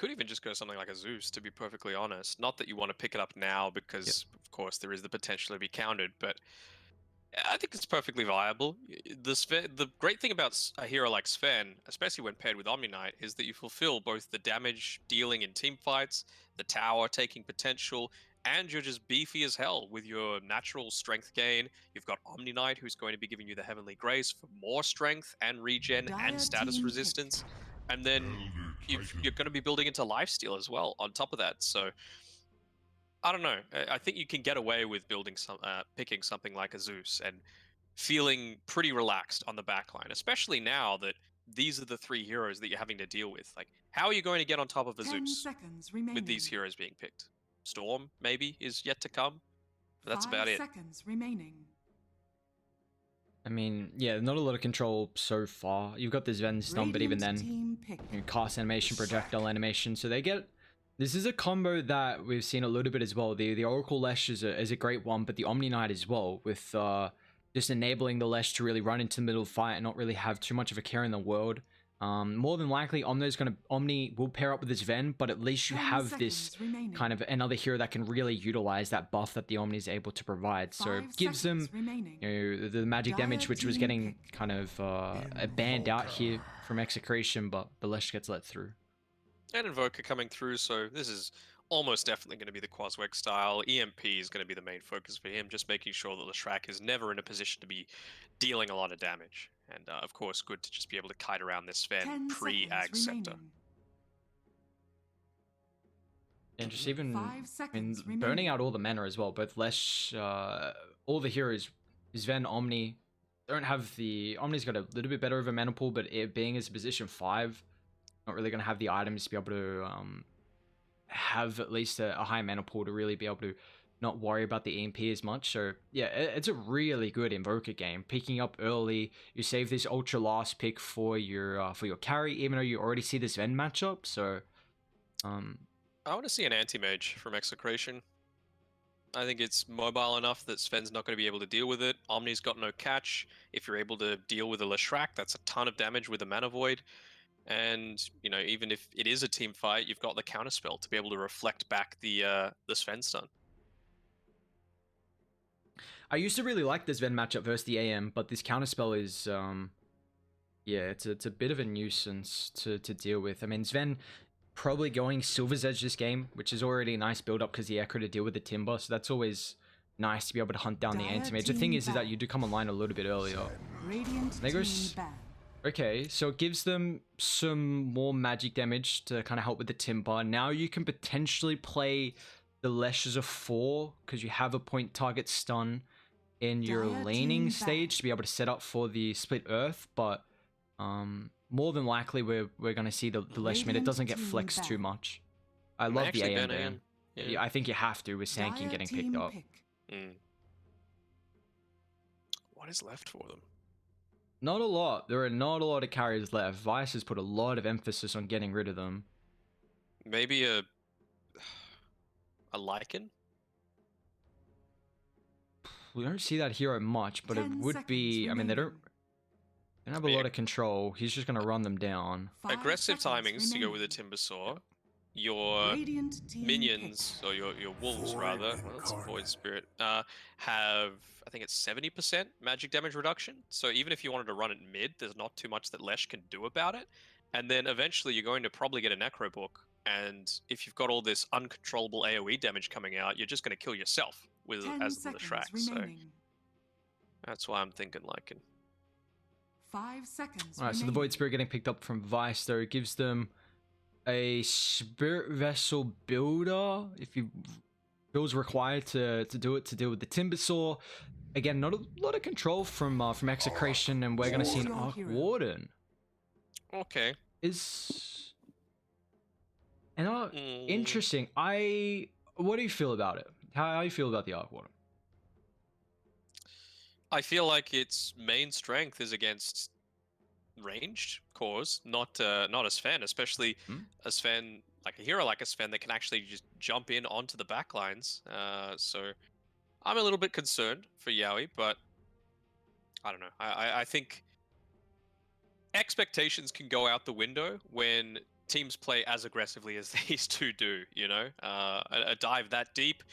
could even just go something like a Zeus, to be perfectly honest. Not that you want to pick it up now, Yep. because of course there is the potential to be countered, but I think it's perfectly viable. The great thing about a hero like Sven, especially when paired with Omni Knight, is that you fulfill both the damage dealing in team fights, the tower taking potential, and you're just beefy as hell with your natural strength gain. You've got Omni Knight, who's going to be giving you the Heavenly Grace for more strength and regen and Dire status team pick. resistance, and then you're going to be building into lifesteal as well on top of that. So I don't know. I think you can get away with building picking something like a Zeus and feeling pretty relaxed on the backline, especially now that these are the three heroes that you're having to deal with. Like, how are you going to get on top of a 10 Zeus seconds with these remaining. heroes being picked? Storm, maybe, is yet to come. But that's 5 about it. seconds remaining. I mean, yeah, not a lot of control so far. You've got this Ven stun, but even Radiant then, team pick. cast animation, projectile animation, so they get. This is a combo that we've seen a little bit as well. The Oracle Lesh is a great one, but the Omni Knight as well, with just enabling the Lesh to really run into the middle of the fight and not really have too much of a care in the world. More than likely, Omni will pair up with this Ven, but at least you 10 have this seconds remaining. kind of another hero that can really utilize that buff that the Omni is able to provide. So it 5 gives them seconds remaining. the magic Dire damage, which was team getting pick. kind of banned out here from Execration, but the Lesh gets let through. And Invoker coming through, so this is almost definitely going to be the Quasweg style. EMP is going to be the main focus for him, just making sure that Leshrac is never in a position to be dealing a lot of damage. And of course, good to just be able to kite around this Sven 10 pre-Ag seconds Scepter. remaining. And just even 5 I mean, seconds burning remaining. out all the mana as well. Both Lesh, all the heroes, Sven, Omni, don't have the Omni's got a little bit better of a mana pool, but it being as a position 5, not really going to have the items to be able to have at least a high mana pool to really be able to not worry about the EMP as much. So yeah, it's a really good Invoker game. Picking up early, you save this ultra last pick for your carry, even though you already see this Ven matchup. So I want to see an anti-mage from Execration. I think it's mobile enough that Sven's not going to be able to deal with it. Omni's got no catch. If you're able to deal with a Leshrac, that's a ton of damage with a Mana Void. And, you know, even if it is a team fight, you've got the counterspell to be able to reflect back the Sven stun. I used to really like this Ven matchup versus the AM, but this counterspell is yeah, it's a bit of a nuisance to deal with. I mean, Sven probably going Silver's Edge this game, which is already a nice build up because the Echo to deal with the Timber, so that's always nice to be able to hunt down the Dire anti-mage. The team thing is that ban. you do come online a little bit earlier. Radiant They go team ban. Okay, so it gives them some more magic damage to kind of help with the Timber. Now you can potentially play the Lesh as a 4 because you have a point target stun in your Dire laning team stage ban. to be able to set up for the split earth, but more than likely we're going to see the Lesh mid. It Radiant doesn't get team flexed too ban. much. I They love the actually AM ban ban. AM. Yeah. Yeah, I think you have to with Sanking Dire getting team picked up. pick. Mm. What is left for them? Not a lot. There are not a lot of carries left. Vice has put a lot of emphasis on getting rid of them. Maybe a Lycan? We don't see that hero much, but it 10 would be. I mean, they don't have a mean, lot of control. He's just gonna run them down. 5 Aggressive seconds timings to go with a remaining. Timbersaw. Your Radiant team minions, or your wolves rather, well, that's a void spirit, have, I think it's 70% magic damage reduction. So even if you wanted to run it mid, there's not too much that Lesh can do about it. And then eventually you're going to probably get a Necro Book, and if you've got all this uncontrollable AoE damage coming out, you're just going to kill yourself with 10 as the seconds Leshrac. So remaining. that's why I'm thinking Lycan. 5 seconds All right, so the remaining. Void Spirit getting picked up from Vice, though, it gives them a Spirit Vessel builder if you builds required to deal with the Timbersaw. Again, not a lot of control from Execration, and we're gonna see an Your Arc hero. Warden. Okay. Is and Mm. interesting. What do you feel about it? How do you feel about the Arc Warden? I feel like its main strength is against ranged cores, not a Sven, especially a Sven, like a hero like a Sven that can actually just jump in onto the backlines. So I'm a little bit concerned for Yaoi, but I don't know. I think expectations can go out the window when teams play as aggressively as these two do. You know, a dive that deep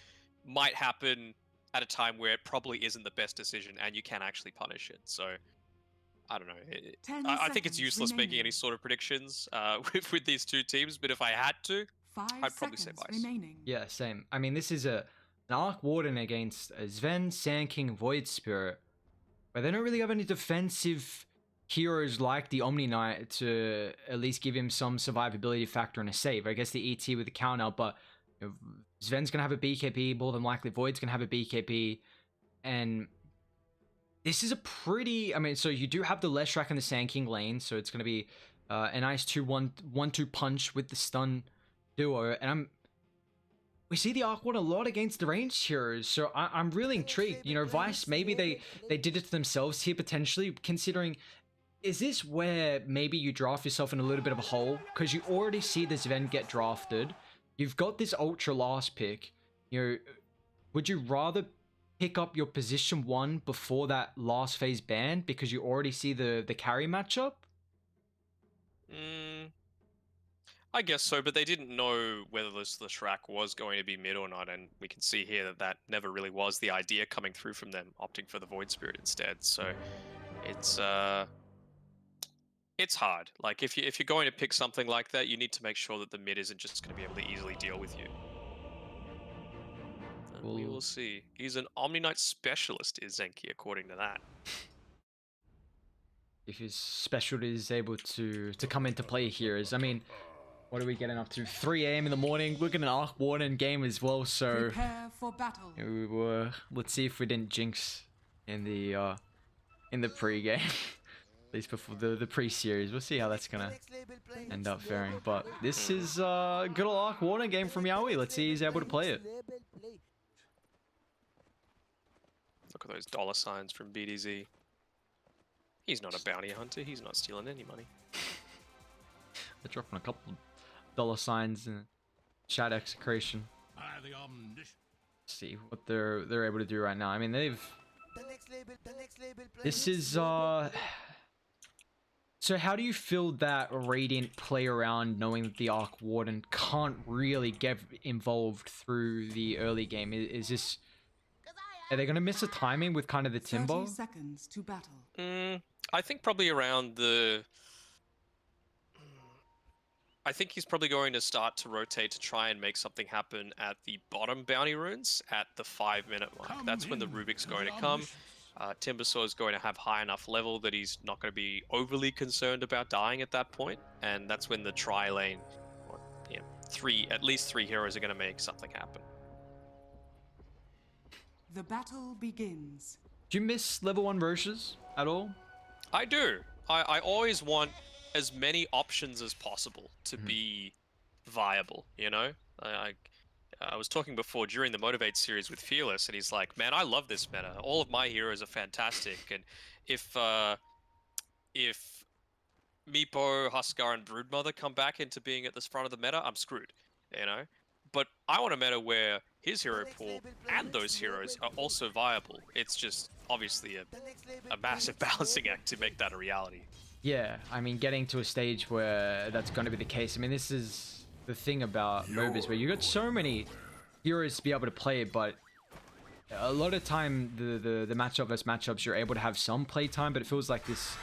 might happen at a time where it probably isn't the best decision, and you can actually punish it. So I don't know. 10 I think it's seconds useless making any remaining. sort of predictions with these two teams. But if I had to, 5 I'd probably say seconds Vice. remaining. Yeah, same. I mean, this is an Arc Warden against a Sven, Sand King, Void Spirit, but they don't really have any defensive heroes like the Omni Knight to at least give him some survivability factor and a save. I guess the ET with the counter, but you know, Sven's gonna have a BKB, more than likely Void's gonna have a BKB, and this is a pretty. I mean, so you do have the Leshrac and the Sand King lane, so it's gonna be a nice 2-1-1-2 punch with the stun duo, and we see the Arc Warden a lot against the ranged heroes, so I'm really intrigued. You know, Vice, maybe they did it to themselves here potentially, considering, is this where maybe you draft yourself in a little bit of a hole? Because you already see this event get drafted. You've got this ultra last pick. You know, would you rather pick up your position 1 before that last phase ban because you already see the carry matchup? I guess so, but they didn't know whether this Leshrac was going to be mid or not, and we can see here that that never really was the idea coming through from them, opting for the Void Spirit instead. So it's hard. Like if you're going to pick something like that, you need to make sure that the mid isn't just going to be able to easily deal with you. And we will see. He's an Omni Knight specialist, is Zenki, according to that. If his specialty is able to come into play here, is, I mean, what are we getting up to? 3 a.m. in the morning. We're getting an Arc Warden game as well, so Prepare for battle. let's see if we didn't jinx in the pre-game. At least before the pre-series. We'll see how that's gonna end up faring. But this is good old Arc Warden game from Yaoi. Let's see if he's able to play it. Look at those dollar signs from BDZ. He's not a bounty hunter. He's not stealing any money. They're dropping a couple dollar signs in chat execration. See what they're able to do right now. I mean, this is so how do you feel that Radiant play around knowing that the Arc Warden can't really get involved through the early game? Is this, are they going to miss a timing with kind of the Timbo? 30 seconds to battle. I think probably around the... I think he's probably going to start to rotate to try and make something happen at the bottom bounty runes at the 5-minute mark. That's when the Rubik's going to come. Timbersaw is going to have high enough level that he's not going to be overly concerned about dying at that point, and that's when the tri lane, or, you know, at least three heroes are going to make something happen. The battle begins. Do you miss level 1 Roches at all? I do. I always want as many options as possible to be viable, you know? I was talking before during the Motivate series with Fearless, and he's like, man, I love this meta. All of my heroes are fantastic, and if Meepo, Huskar, and Broodmother come back into being at the front of the meta, I'm screwed, you know? But I want a meta where his hero pool and those heroes are also viable. It's just obviously a massive balancing act to make that a reality. Yeah, I mean, getting to a stage where that's going to be the case. I mean, this is the thing about MOBAs, where you got so many heroes to be able to play, but a lot of time the matchup versus matchups, you're able to have some play time, but it feels like this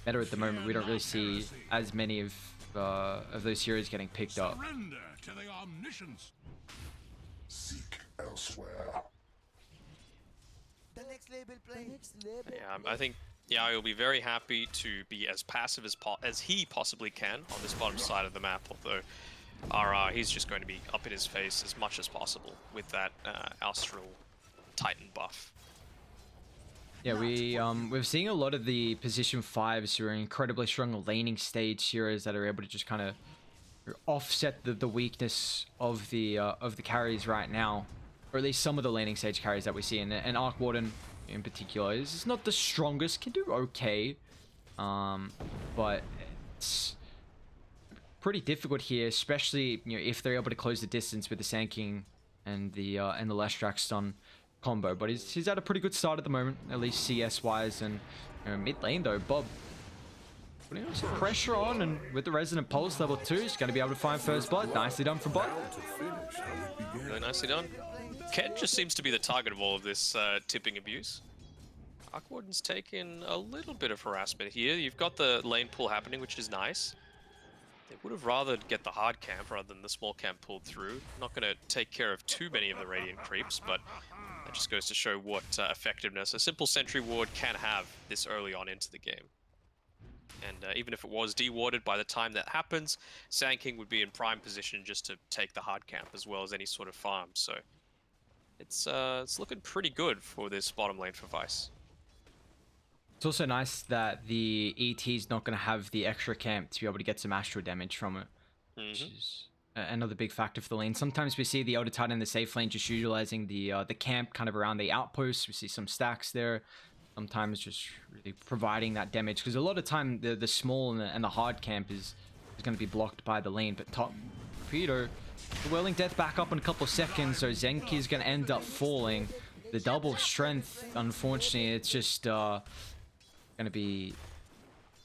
meta at the moment, we don't really see as many of those heroes getting picked up. Surrender to the omniscience. Seek elsewhere. Yeah, I think he'll be very happy to be as passive as he possibly can on this bottom side of the map, although he's just going to be up in his face as much as possible with that Austral Titan buff. Yeah, we're seeing a lot of the position 5s who are incredibly strong laning stage heroes that are able to just kind of offset the weakness of the carries right now, or at least some of the laning stage carries that we see. And Arc Warden in particular is not the strongest, can do okay, but it's pretty difficult here, especially, you know, if they're able to close the distance with the Sand King and the Leshrac stun combo. But he's at a pretty good start at the moment, at least CS wise. And you know, mid lane though, Bob, putting some pressure on, and with the Resonant Pulse level 2, he's going to be able to find first blood. Nicely done from bot. Really nicely done. Ken just seems to be the target of all of this tipping abuse. Arc Warden's taken a little bit of harassment here. You've got the lane pull happening, which is nice. They would have rather get the hard camp rather than the small camp pulled through. Not going to take care of too many of the Radiant creeps, but that just goes to show what effectiveness a simple sentry ward can have this early on into the game. And even if it was dewarded, by the time that happens, Sand King would be in prime position just to take the hard camp as well as any sort of farm. So it's looking pretty good for this bottom lane for Vice. It's also nice that the ET is not going to have the extra camp to be able to get some astral damage from it, which is another big factor for the lane. Sometimes we see the Elder Titan in the safe lane just utilizing the camp kind of around the outposts. We see some stacks there. Sometimes just really providing that damage, because a lot of time the small and the hard camp is going to be blocked by the lane. But top Peter, the Whirling Death back up in a couple of seconds, so Zenki is going to end up falling. The double strength, unfortunately, it's just going to be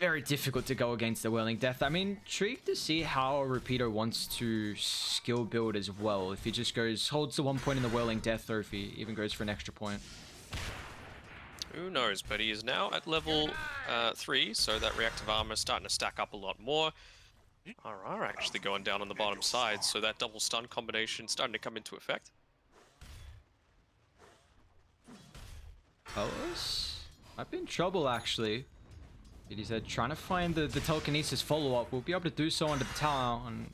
very difficult to go against the Whirling Death. I'm intrigued to see how Repeater wants to skill build as well. If he just holds the 1 point in the Whirling Death, or if he even goes for an extra point. Who knows, but he is now at level 3, so that reactive armor is starting to stack up a lot more. RR actually going down on the bottom side, so that double stun combination starting to come into effect. Colors might be in trouble, actually. He said trying to find the telekinesis follow-up. We'll be able to do so under the tower, and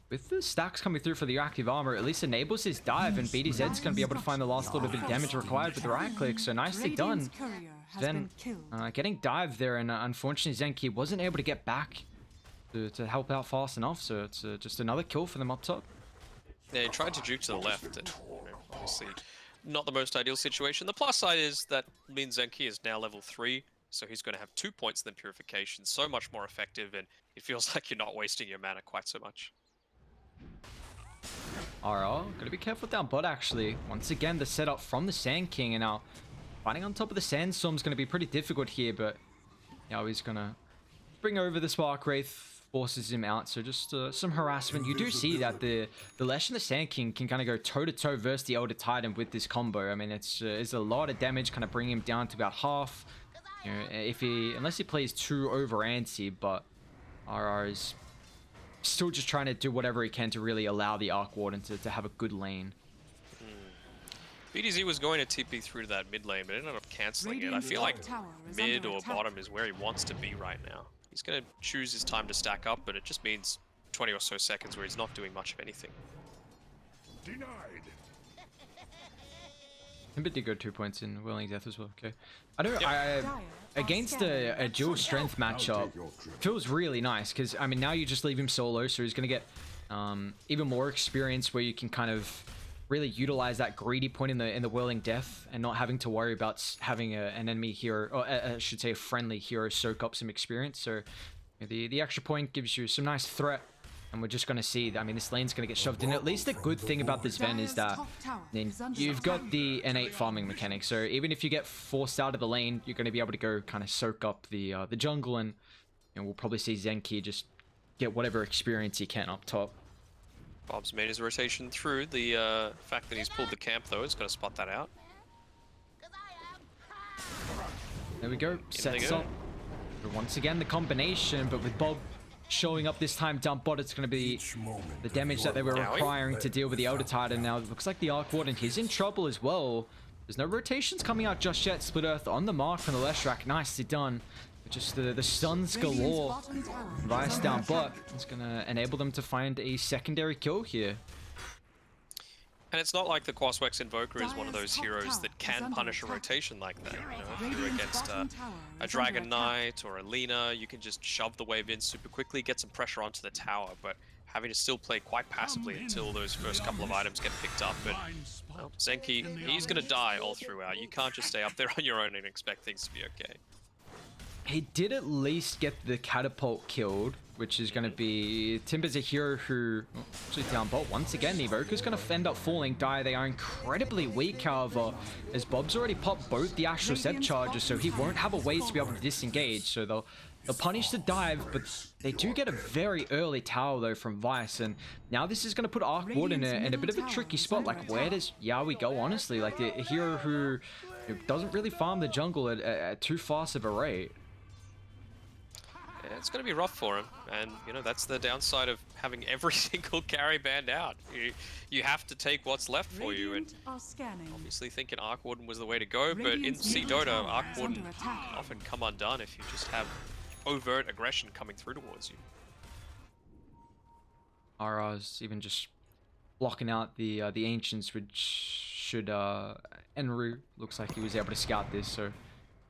with the stacks coming through for the reactive armor, at least enables his dive, and BDZ's going to be able to find the last little bit of damage required with the right click, so nicely done. Then getting dived there, and unfortunately Zenki wasn't able to get back to help out fast enough, so it's just another kill for them up top. Yeah, he tried to juke to the left, and obviously not the most ideal situation. The plus side is that means Zenki is now level 3, so he's going to have 2 points in the purification, so much more effective, and it feels like you're not wasting your mana quite so much. RL, gotta be careful down bot actually. Once again, the setup from the Sand King, and now fighting on top of the Sandstorm's gonna be pretty difficult here, but now he's gonna bring over the Spark Wraith, forces him out, so just some harassment. You do see that the Lesh and the Sand King can kind of go toe-to-toe versus the Elder Titan with this combo. I mean, it's a lot of damage, kind of bring him down to about half. You know, unless he plays too over anti, but RR is still just trying to do whatever he can to really allow the Arc Warden to have a good lane. BDZ was going to TP through to that mid lane, but ended up cancelling it. I feel like mid or bottom is where he wants to be right now. He's going to choose his time to stack up, but it just means 20 or so seconds where he's not doing much of anything. Denied. Timber did go 2 points in Whirling Death as well. Okay, I don't. Against a dual strength matchup, feels really nice, because I mean now you just leave him solo, so he's gonna get even more experience where you can kind of really utilize that greedy point in the Whirling Death and not having to worry about having an enemy hero, or I should say a friendly hero, soak up some experience. So the extra point gives you some nice threat. And we're just going to see, I mean, this lane's going to get shoved in. At least the good thing about this Ven is that then you've got the innate farming mechanic. So even if you get forced out of the lane, you're going to be able to go kind of soak up the jungle. And we'll probably see Zenki just get whatever experience he can up top. Bob's made his rotation through. The fact that he's pulled the camp, though, is going to spot that out. There we go. Sets up. But once again, the combination, but with Bob showing up this time dump bot, it's going to be the damage that they were requiring to deal with the Elder Titan. Now it looks like the Arc Warden, he's in trouble as well. There's no rotations coming out just yet. Split Earth on the mark from the Leshrac, nicely done. But just the stuns galore. Vice down bot, it's going to enable them to find a secondary kill here. And it's not like the Quaswex Invoker is one of those heroes that can punish a rotation like that. You know, if you're against a Dragon Knight or a Lina, you can just shove the wave in super quickly, get some pressure onto the tower, but having to still play quite passively until those first couple of items get picked up. But well, Zenki, he's going to die all throughout. You can't just stay up there on your own and expect things to be okay. He did at least get the catapult killed, which is going to be... Timber's a hero who... actually down bot once again. The Evoker's going to end up falling. They are incredibly weak, however, as Bob's already popped both the Astral Set charges, so he won't have a way to be able to disengage. So they'll They'll punish the dive, but they do get a very early tower though from Vice, and now this is going to put Arc Ward in a bit of a tricky spot. Like, where does Yawi go, honestly? Like, a hero who doesn't really farm the jungle at too fast of a rate. Yeah, it's going to be rough for him, and you know that's the downside of having every single carry banned out. You have to take what's left for you, and Radiant are scanning. obviously thinking Arc Warden was the way to go, but in Radiant's C middle Dota, tower Arc is Warden under attack. often come undone if you just have overt aggression coming through towards you. Ara's even just blocking out the Ancients, which should Enru looks like he was able to scout this, so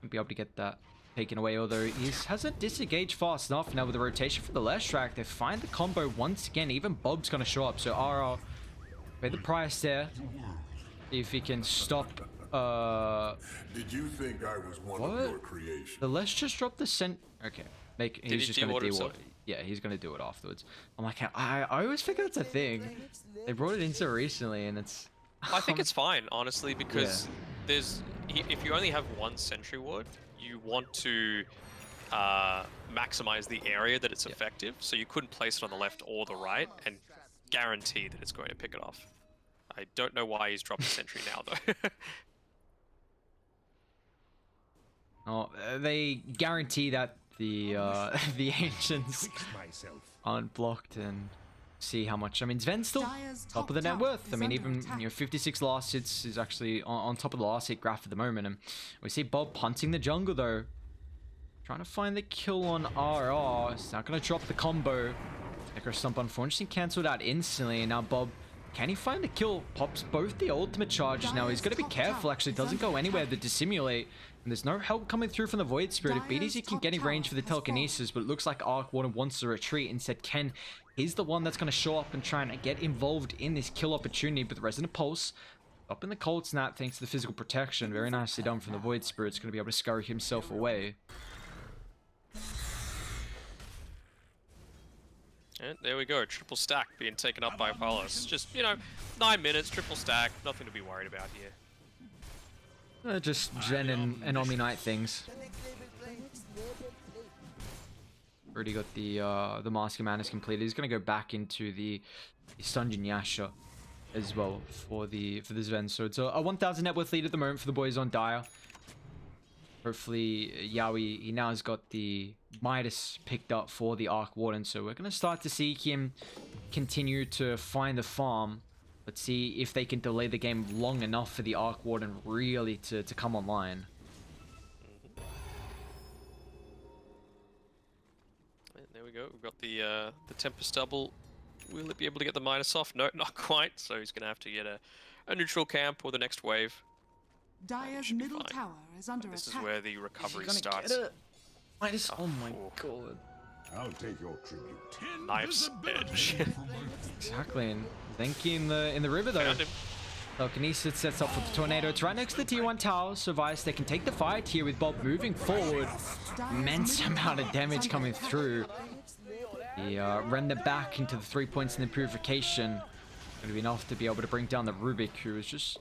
he'll be able to get that taken away, although he hasn't disengaged fast enough. Now with the rotation for the left track, they find the combo once again. Even Bob's gonna show up, so Ara pay the price there. See if he can stop. Did you think I was one What? of your creations? The let's just drop the scent. Okay, Did he's he just gonna de-ward do himself? what? Yeah, he's gonna do it afterwards. I'm like, I always figure it's a thing. They brought it in so recently, and it's. I think it's fine, honestly, because if you only have one sentry ward, you want to maximize the area that it's effective, so you couldn't place it on the left or the right and guarantee that it's going to pick it off. I don't know why he's dropped the sentry now, though. Oh, they guarantee that the the Ancients Fix myself. aren't blocked, and see how much. I mean, Sven's still Dire's top of the net tower worth. I is mean, under even attack. 56 last hits is actually on top of the last hit graph at the moment. And we see Bob punting the jungle though, trying to find the kill on RR. He's not gonna drop the combo. Echo Stump unfortunately cancelled out instantly, and now Bob. Can he find the kill? Pops both the ultimate charges now. He's got to be careful, actually. Doesn't go anywhere to dissimulate. And there's no help coming through from the Void Spirit. If BDZ can get in range for the telekinesis, but it looks like Arc Warden wants to retreat. Instead, Ken, he's the one that's going to show up and try and get involved in this kill opportunity. But the Resonant Pulse, up in the cold snap thanks to the physical protection. Very nicely done from the Void Spirit. It's going to be able to scurry himself away. And there we go, triple stack being taken up by Apollos. Just, you know, 9 minutes, triple stack, nothing to be worried about here. Just Zen and Omni Knight things. Already got the Mask of Madness completed. He's going to go back into the Sunjin Yasha as well for the Zen. So it's a 1,000 net worth lead at the moment for the boys on Dire. Hopefully Yawi, he now has got the Midas picked up for the Arc Warden, so we're going to start to see him continue to find the farm. Let's see if they can delay the game long enough for the Arc Warden really to come online. And there we go, we've got the Tempest double. Will it be able to get the minus off? No, not quite, so he's going to have to get a neutral camp or the next wave. Dire's should be middle fine. tower is under This is attack. where the recovery Gonna starts. get it. Midas, oh my Oh. god. I'll take your tribute. Knife's edge. Exactly, and Zenki in the river though. Found him. Telekinesis sets up for the tornado. It's right next to the T1 tower, so Vice, they can take the fight here with Bob moving forward. Dire's Immense middle amount of tower is damage under coming attack. through. He render back into the 3 points in the purification. Going to be enough to be able to bring down the Rubik, who is just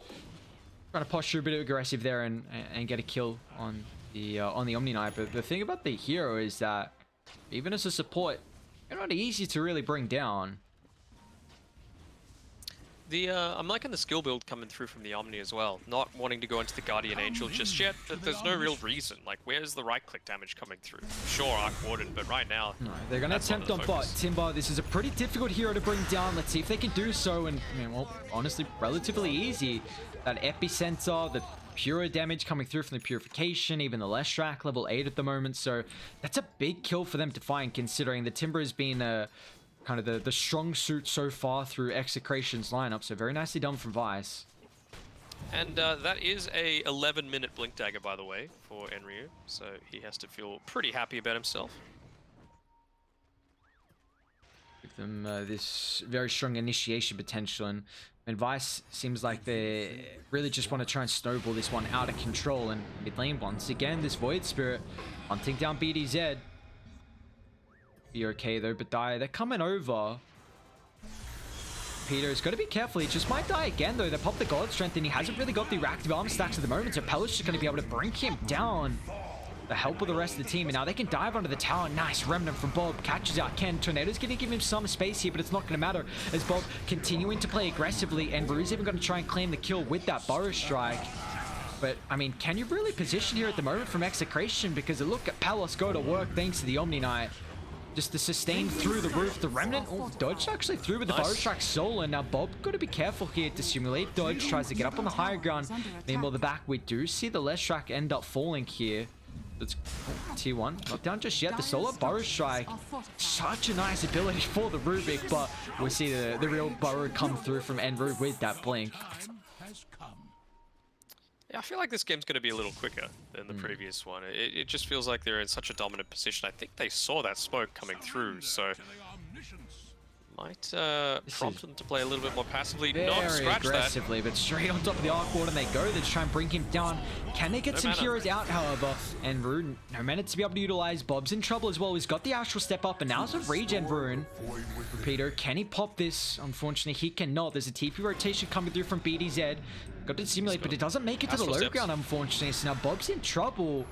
trying to posture a bit aggressive there and get a kill on the Omni Knight. But the thing about the hero is that even as a support, you're not easy to really bring down. I'm liking the skill build coming through from the Omni as well. Not wanting to go into the Guardian Angel just yet. There's no real reason. Like, where's the right-click damage coming through? Sure, Arc Warden, but right now... No, they're going to that's not attempt the on bot. focus. Timber, this is a pretty difficult hero to bring down. Let's see if they can do so. And, I mean, well, honestly, relatively easy. That epicenter, the pure damage coming through from the purification, even the Leshrac, level 8 at the moment. So that's a big kill for them to find, considering the Timber has been kind of the strong suit so far through Execration's lineup. So very nicely done from Vice. And that is a 11-minute Blink Dagger, by the way, for Enryu. So he has to feel pretty happy about himself. Give them this very strong initiation potential, and Vice seems like they really just want to try and snowball this one out of control. And mid lane once again, this Void Spirit hunting down BDZ. Be okay though, but they're coming over. Peter's got to be careful. He just might die again though. They pop the God Strength and he hasn't really got the reactive arm stacks at the moment, so Pella's just going to be able to bring him down. the help of the rest of the team, and now they can dive under the tower. Nice remnant from Bob, catches out Ken. Tornado's gonna give him some space here, but it's not gonna matter as Bob continuing to play aggressively, and Rue's even gonna try and claim the kill with that burrow strike. But I mean, can you really position here at the moment from Execration? Because look at Palos go to work thanks to the Omni Knight. Just the sustain through the roof. The remnant dodged actually through with the burrow strike solo. Now Bob got to be careful here to simulate dodge. Tries to get up on the higher ground. Meanwhile, the back we do see the less track end up falling here. It's T1 not down just yet. The solo burrow strike, such a nice ability for the Rubik, but we see the real burrow come through from Enru with that blink. Yeah, I feel like this game's going to be a little quicker than the previous one. It just feels like they're in such a dominant position. I think they saw that smoke coming through, so might prompt them to play a little bit more passively. Not scratch aggressively, but straight on top of the arc ward, and they go. They try and bring him down. Can they get some heroes out, however? And Rune, no mana to be able to utilize. Bob's in trouble as well. He's got the astral step up, and now it's a regen Rune. Repeater, can he pop this? Unfortunately, he cannot. There's a TP rotation coming through from BDZ. Got to simulate, but it doesn't make it to the low ground, unfortunately. So now Bob's in trouble.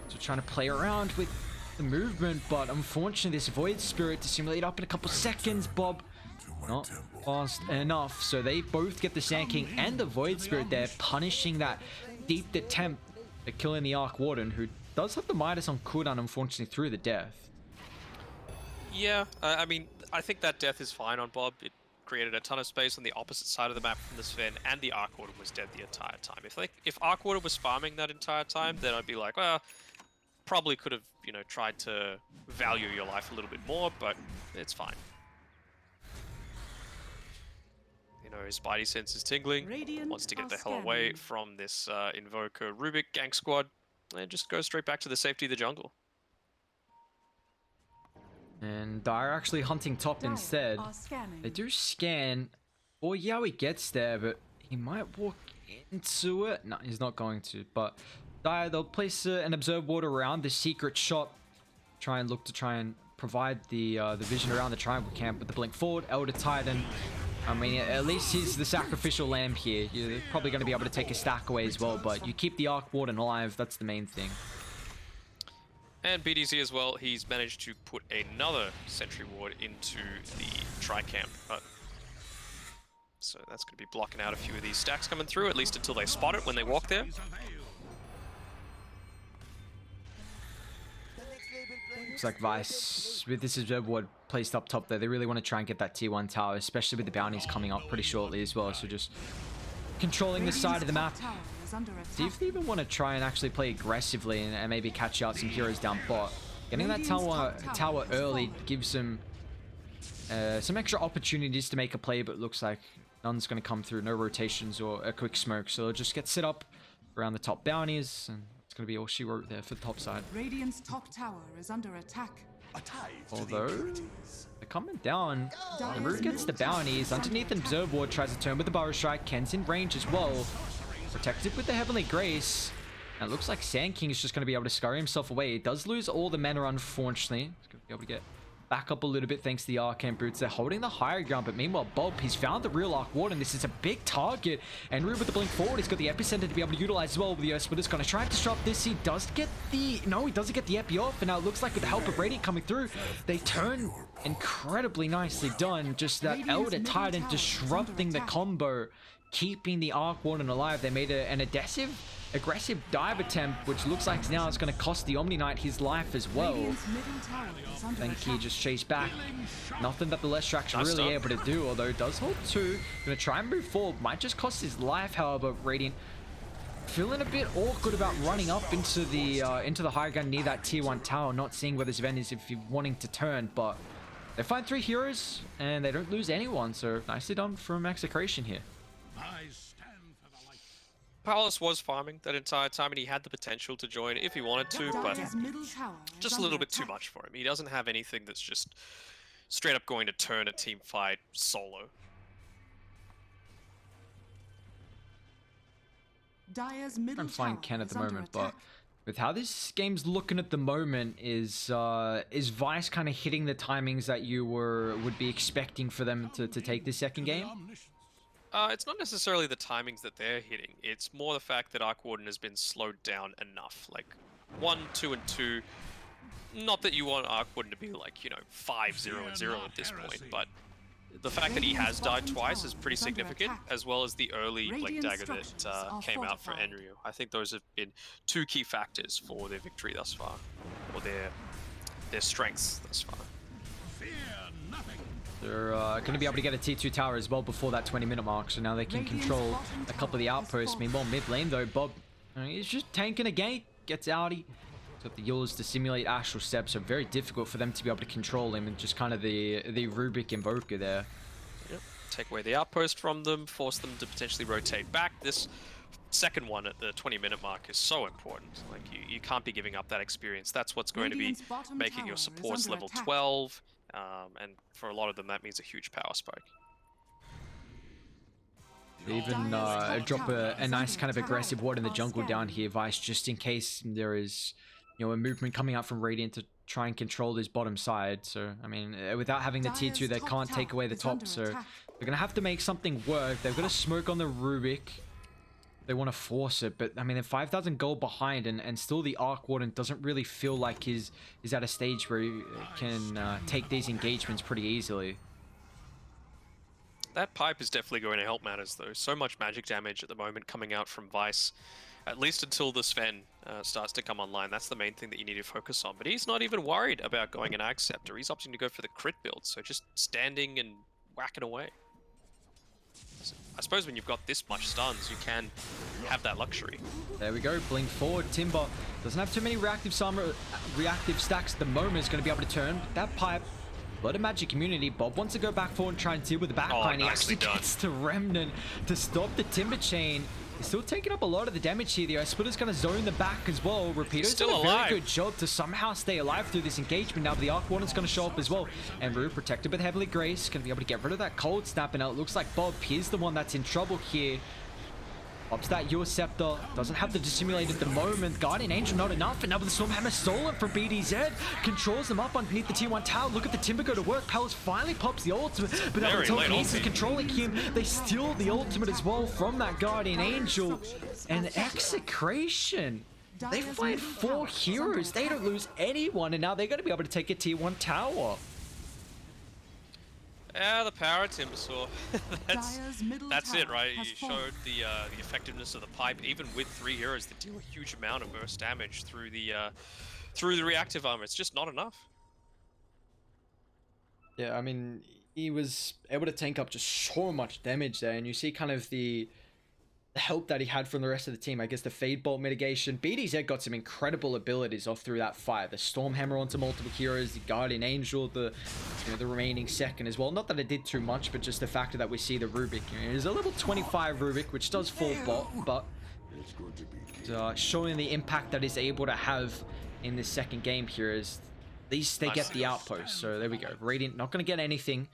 So trying to play around with the movement, but unfortunately this Void Spirit to simulate up in a couple seconds. Bob not fast enough, so they both get the Sand King and the Void Spirit there, punishing that deep attempt at killing the Arc Warden, who does have the Midas on cooldown, unfortunately, through the death. Yeah, I mean, I think that death is fine on Bob. It created a ton of space on the opposite side of the map from the Sven, and the Arc Warden was dead the entire time. If Arc Warden was farming that entire time, then I'd be like, well, probably could have, you know, tried to value your life a little bit more, but it's fine. You know, his spidey sense is tingling, wants to get the hell away from this Invoker Rubik gank squad, and just go straight back to the safety of the jungle. And Dire actually hunting top instead. They do scan. Or Yowie gets there, but he might walk into it. No, he's not going to. But Dire, they'll place an observe ward around the secret shop. Try and provide the vision around the triangle camp with the blink forward. Elder Titan. I mean, at least he's the sacrificial lamb here. You're probably going to be able to take a stack away as well, but you keep the Arc Warden alive. That's the main thing. And BDZ as well, he's managed to put another sentry ward into the tri-camp. So that's going to be blocking out a few of these stacks coming through, at least until they spot it when they walk there. Looks like Vice, with this observe ward placed up top there, they really want to try and get that tier 1 tower, especially with the bounties coming up pretty shortly as well. So just controlling the side of the map. See if they even want to try and actually play aggressively and maybe catch out some heroes down bot. Getting that tower early gives them some extra opportunities to make a play, but looks like none's going to come through. No rotations or a quick smoke, so they'll just get set up around the top bounties, and it's going to be all she wrote there for the top side. Radiant's top tower is under attack. Although they're coming down, the Root gets the bounties. Underneath, Observe Ward tries to turn with the Burrow Strike. Ken's in range as well. Protected with the Heavenly Grace. And it looks like Sand King is just going to be able to scurry himself away. He does lose all the mana, unfortunately. He's going to be able to get back up a little bit thanks to the Arcane Boots. They're holding the higher ground, but meanwhile, Bob, he's found the real Arc Warden. This is a big target. And Root with the blink forward, he's got the epicenter to be able to utilize as well. With the Earth Splitter's going to try and disrupt this. He does get the... No, he doesn't get the epi off. And now it looks like with the help of Radiant coming through, they turn incredibly nicely done. Just that Elder Titan disrupting the combo, keeping the Arc Warden alive. They made an aggressive dive attempt, which looks like now it's going to cost the Omni Knight his life as well. Then Key just chased back. Nothing that the Lestrack's really able to do, although it does hold 2. Going to try and move forward. Might just cost his life, however. Radiant feeling a bit awkward about running up into the high ground near that tier 1 tower, not seeing where this event is if you're wanting to turn, but they find 3 heroes and they don't lose anyone, so nicely done from Execration here. Paulus was farming that entire time, and he had the potential to join if he wanted to, but just a little bit too much for him. He doesn't have anything that's just straight up going to turn a team fight solo. I'm fine Ken at the moment, but with how this game's looking at the moment, is Vice kind of hitting the timings that you would be expecting for them to take this second game? It's not necessarily the timings that they're hitting. It's more the fact that Arc Warden has been slowed down enough. Like, 1, 2, and 2. Not that you want Arc Warden to be like, you know, 5-0 and 0 at this point, but the fact that he has died twice is pretty significant, as well as the early Blink Dagger that came out for Enryu. I think those have been two key factors for their victory thus far, or their strengths thus far. They're going to be able to get a T2 tower as well before that 20-minute mark, so now they can control a couple of the outposts. Meanwhile, mid lane though, Bob, he's just tanking a gate, gets outie. Got the Eulers to simulate Astral Step, so very difficult for them to be able to control him, and just kind of the Rubik Invoker there. Yep. Take away the outpost from them, force them to potentially rotate back. This second one at the 20-minute mark is so important. Like, you can't be giving up that experience. That's what's going to be making your supports level 12, and for a lot of them that means a huge power spike. They even drop a nice kind of aggressive ward in the jungle down here, Vice, just in case there is, you know, a movement coming out from Radiant to try and control this bottom side. So, I mean, without having the tier 2, they can't take away the top, so they're going to have to make something work. They've got a smoke on the Rubik. They want to force it, but, I mean, they're 5,000 gold behind, and still the Arc Warden doesn't really feel like he's at a stage where he can take these engagements pretty easily. That pipe is definitely going to help matters, though. So much magic damage at the moment coming out from Vice. At least until the Sven starts to come online. That's the main thing that you need to focus on. But he's not even worried about going an Acceptor. He's opting to go for the crit build. So just standing and whacking away. So I suppose when you've got this much stuns, you can have that luxury. There we go. Blink forward. Timber doesn't have too many reactive stacks at the moment. Is going to be able to turn. But that pipe, a lot of magic immunity. Bob wants to go back forward and try and deal with the backline. He actually gets to Remnant to stop the Timber Chain. He's still taking up a lot of the damage here. The Ice Splitter's going to zone the back as well. Repeater's done a very good job to somehow stay alive through this engagement. Now, but the Arc Warden's going to show up as well. And Rue, protected with Heavily Grace, going to be able to get rid of that Cold Snap. And now it looks like Bob is the one that's in trouble here. Pops that Your Scepter. Doesn't have the Dissimulate at the moment. Guardian Angel not enough. And now the Stormhammer stolen from BDZ. Controls them up underneath the T1 tower. Look at the Timber go to work. Palace finally pops the ultimate. But now the telekinesis is controlling him. They steal the ultimate as well from that Guardian Angel. And Execration. They fight 4 heroes. They don't lose anyone. And now they're going to be able to take a T1 tower. Yeah, the power of Timbersaw. that's it, right? You showed the effectiveness of the pipe, even with 3 heroes that deal a huge amount of burst damage through the reactive armor. It's just not enough. Yeah, I mean, he was able to tank up just so much damage there, and you see kind of the help that he had from the rest of the team. I guess the Fade Bolt mitigation. BDZ got some incredible abilities off through that fight. The Stormhammer onto multiple heroes, the Guardian Angel, the remaining second as well. Not that it did too much, but just the fact that we see the Rubik. There's a level 25 Rubik, which does fall bot, but showing the impact that he's able to have in this second game here is at least they get the outpost. So there we go. Radiant not going to get anything.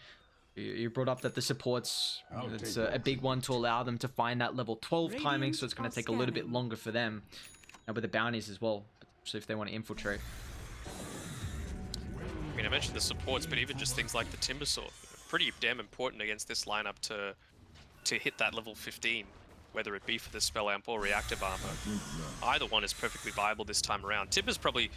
You brought up that the supports, it's a big one to allow them to find that level 12 timing, so it's going to take a little bit longer for them. And with the bounties as well, especially if they want to infiltrate. I mean, I mentioned the supports, but even just things like the Timbersaw, pretty damn important against this lineup to hit that level 15, whether it be for the Spell Amp or Reactive Armor. Either one is perfectly viable this time around. Timber's probably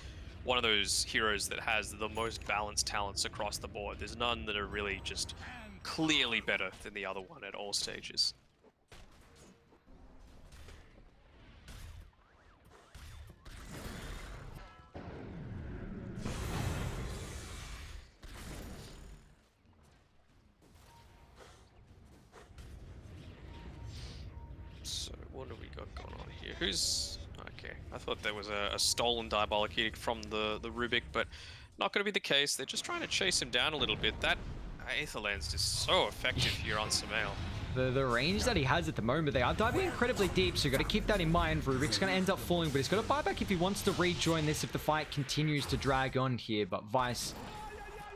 one of those heroes that has the most balanced talents across the board. There's none that are really just clearly better than the other one at all stages. So what do we got going on here? Who's... Okay, I thought there was a stolen Diabolic Edict from the Rubik, but not going to be the case. They're just trying to chase him down a little bit. That Aether Lens is so effective here on Sumail. The range that he has at the moment, they are diving incredibly deep, so you've got to keep that in mind. Rubik's going to end up falling, but he's got to buy back if he wants to rejoin this if the fight continues to drag on here. But Vice,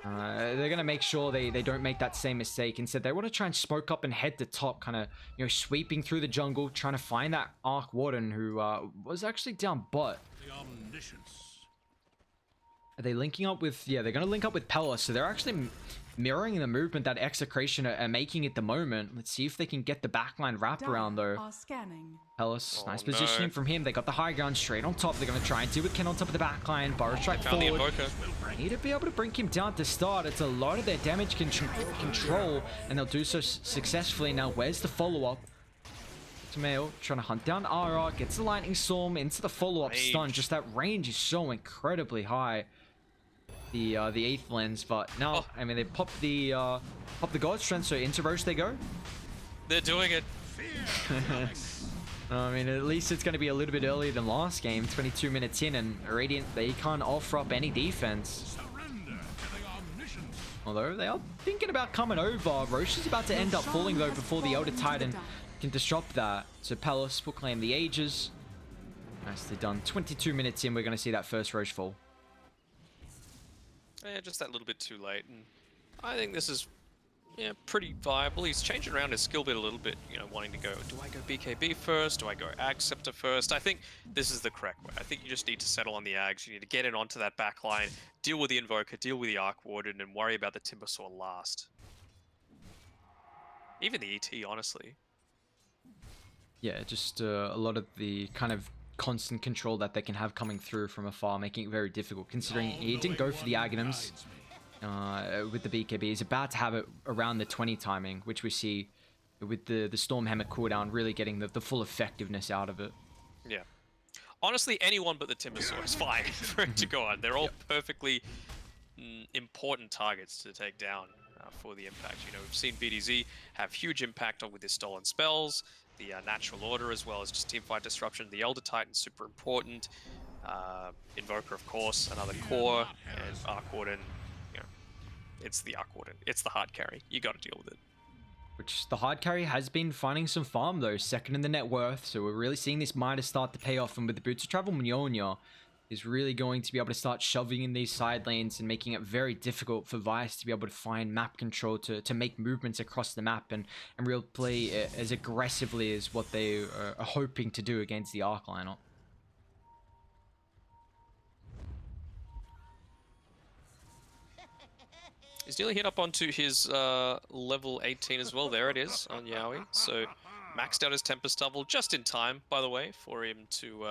they're going to make sure they don't make that same mistake. Instead, they want to try and smoke up and head to top, kind of, sweeping through the jungle, trying to find that Arc Warden who was actually down bot. Are they linking up with... Yeah, they're going to link up with Pella, so they're actually mirroring the movement that Execration are making at the moment. Let's see if they can get the backline wrap around, though. Are scanning. Pellis, Oh, nice no. positioning from him. They got the high ground straight on top. They're going to try and deal with Ken on top of the backline. Burrow strike Found the forward. Invoker. Need to be able to bring him down to start. It's a lot of their damage control, and they'll do so successfully. Now, where's the follow-up? Mail trying to hunt down Ara, gets the lightning storm into the follow-up stun. Just that range is so incredibly high. The 8th lens, but now I mean they pop the god strength, so into Roche they go. They're doing it. I mean, at least it's going to be a little bit earlier than last game, 22 minutes in, and Radiant, they can't offer up any defense. Although they are thinking about coming over. Roche is about to end up falling though before the Elder Titan can disrupt that. So Palace will claim the Aegis. Nicely done. 22 minutes in, we're going to see that first Roche fall. Yeah, just that little bit too late, and I think this is pretty viable. He's changing around his skill bit a little bit, wanting to go, do I go BKB first? Do I go Ag Scepter first? I think this is the correct way. I think you just need to settle on the Ags. You need to get in onto that back line, deal with the Invoker, deal with the Arc Warden, and worry about the Timbersaw last. Even the ET, honestly. Yeah, just a lot of the kind of constant control that they can have coming through from afar, making it very difficult, considering he didn't go for the Aghanims with the BKB. He's about to have it around the 20 timing, which we see with the Storm Hammer cooldown really getting the full effectiveness out of it. Yeah. Honestly, anyone but the Timbersaw is fine for it to go on. They're all perfectly important targets to take down for the impact. We've seen BDZ have huge impact with his stolen spells, the natural order, as well as just teamfight disruption. The Elder Titan, super important. Invoker, of course, another core, and Arc Warden. It's the Arc Warden. It's the hard carry. You got to deal with it. Which the hard carry has been finding some farm though, second in the net worth. So we're really seeing this Midas start to pay off, and with the Boots of Travel, Myonya is really going to be able to start shoving in these side lanes and making it very difficult for Vice to be able to find map control to make movements across the map and real play as aggressively as what they are hoping to do against the Arc lineup. He's nearly hit up onto his level 18 as well. There it is on Yowie. So maxed out his Tempest Double just in time, by the way, for him to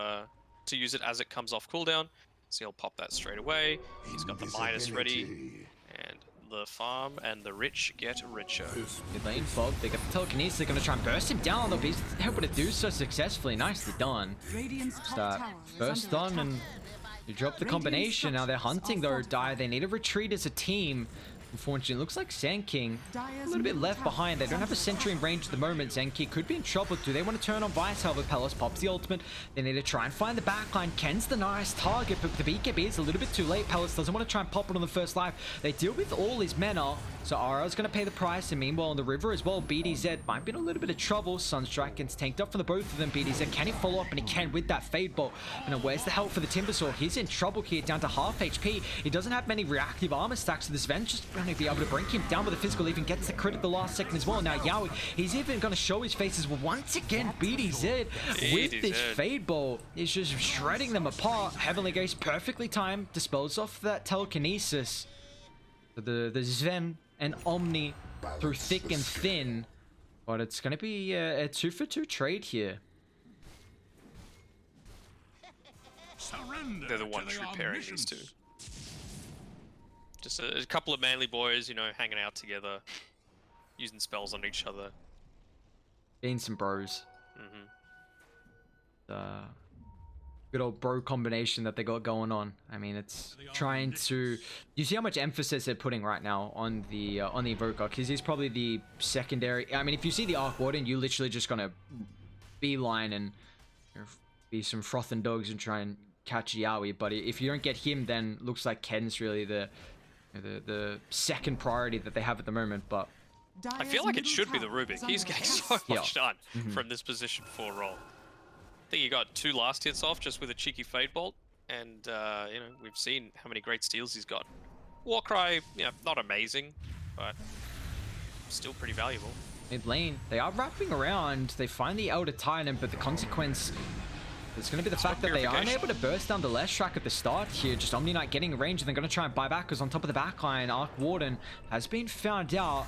use it as it comes off cooldown. So he'll pop that straight away. He's got the Midas ready, and the farm and the rich get richer. Mid lane Bob, they got the telekinesis. They're going to try and burst him down. They'll be able to do so successfully. Nicely done. Radiant's top Start tower is first under done, and attack. you drop the combination. Now they're hunting though. Die. They need to retreat as a team. Unfortunately, it looks like Sand King a little bit left behind. They don't have a sentry in range at the moment. Sand King could be in trouble. Do they want to turn on Vice? However, Palace pops the ultimate. They need to try and find the backline. Ken's the nice target, but the BKB is a little bit too late. Palace doesn't want to try and pop it on the first life. They deal with all his mana, so Ara's going to pay the price. And meanwhile, on the river as well, BDZ might be in a little bit of trouble. Sunstrike gets tanked up for the both of them. BDZ, can he follow up? And he can with that Fade Bolt. And where's the help for the Timbersaw? He's in trouble here, down to half HP. He doesn't have many reactive armor stacks, so this Ven's just going to be able to bring him down with a physical, even gets the crit at the last second as well. Now Yowie, he's even going to show his faces once again. BDZ with this Fade Bolt is just shredding them apart. Heavenly Gaze perfectly timed, dispels off that telekinesis. The Sven and Omni through thick and thin, but it's going to be a 2-for-2 trade here. They're the ones repairing these two. Just a couple of manly boys, hanging out together, using spells on each other. Being some bros. Good old bro combination that they got going on. I mean, it's trying to... You see how much emphasis they're putting right now on the Invoker, because he's probably the secondary... I mean, if you see the Arc Warden, you literally just gonna beeline and be some frothing dogs and try and catch Yowie. But if you don't get him, then looks like Ken's really the second priority that they have at the moment. But I feel like it should be the Rubik. He's getting so much done from this position 4 role. I think he got 2 last hits off just with a cheeky Fade Bolt, and we've seen how many great steals he's got. Warcry, not amazing, but still pretty valuable. Mid lane, they are wrapping around. They find the Elder Titan, but the consequence It's going to be the fact that they aren't able to burst down the left track at the start here. Just Omni Knight getting range, and they're going to try and buy back because on top of the backline, Arc Warden has been found out.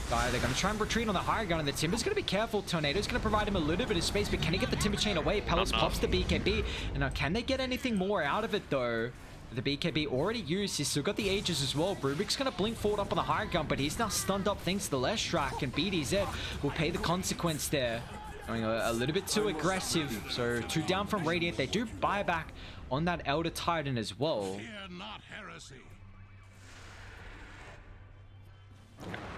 They're going to try and retreat on the higher ground, and the Timber's going to be careful. Tornado's going to provide him a little bit of space, but can he get the Timber Chain away? Palace pops the BKB, and now can they get anything more out of it though? The BKB already used. He's still got the Aegis as well. Rubik's going to blink forward up on the higher ground, but he's now stunned up thanks to the left track, and BDZ will pay the consequence there. Going a little bit too aggressive. So 2 down from Radiant. They do buy back on that Elder Titan as well. Fear not heresy.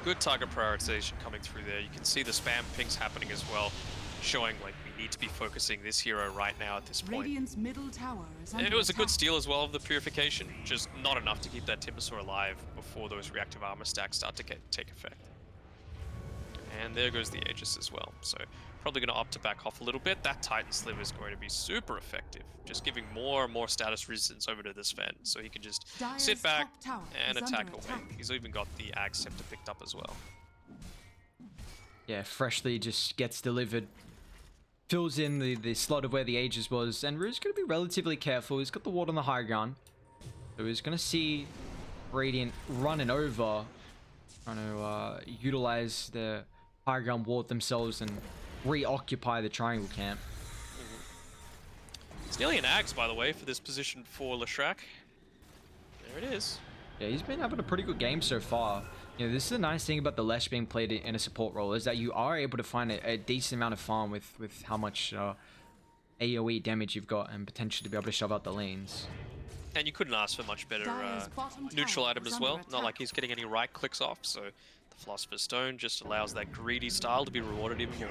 Good target prioritization coming through there. You can see the spam pings happening as well, showing like we need to be focusing this hero right now at this point. Radiant's middle tower is under It was a good attack. steal as well of the purification, just not enough to keep that Timbersaw alive before those reactive armor stacks start to take effect. And there goes the Aegis as well. So probably going to opt to back off a little bit. That Titan Sliver is going to be super effective, just giving more and more status resistance over to this Sven, so he can just Dire's sit back top tower and is attack under away. attack. He's even got the Ag Scepter picked up as well. Yeah, freshly just gets delivered. Fills in the slot of where the Aegis was, and Rue's going to be relatively careful. He's got the ward on the high ground, so he's going to see Radiant running over, trying to utilize the high ground ward themselves and reoccupy the triangle camp. It's nearly an Axe, by the way, for this position for Leshrac. There it is. Yeah, he's been having a pretty good game so far. You know, this is the nice thing about the Lesh being played in a support role, is that you are able to find a decent amount of farm with how much AoE damage you've got, and potentially be able to shove out the lanes. And you couldn't ask for much better Dire's bottom neutral tower item is as under well. Not attack. like he's getting any right clicks off, so the Philosopher's Stone just allows that greedy style to be rewarded even more.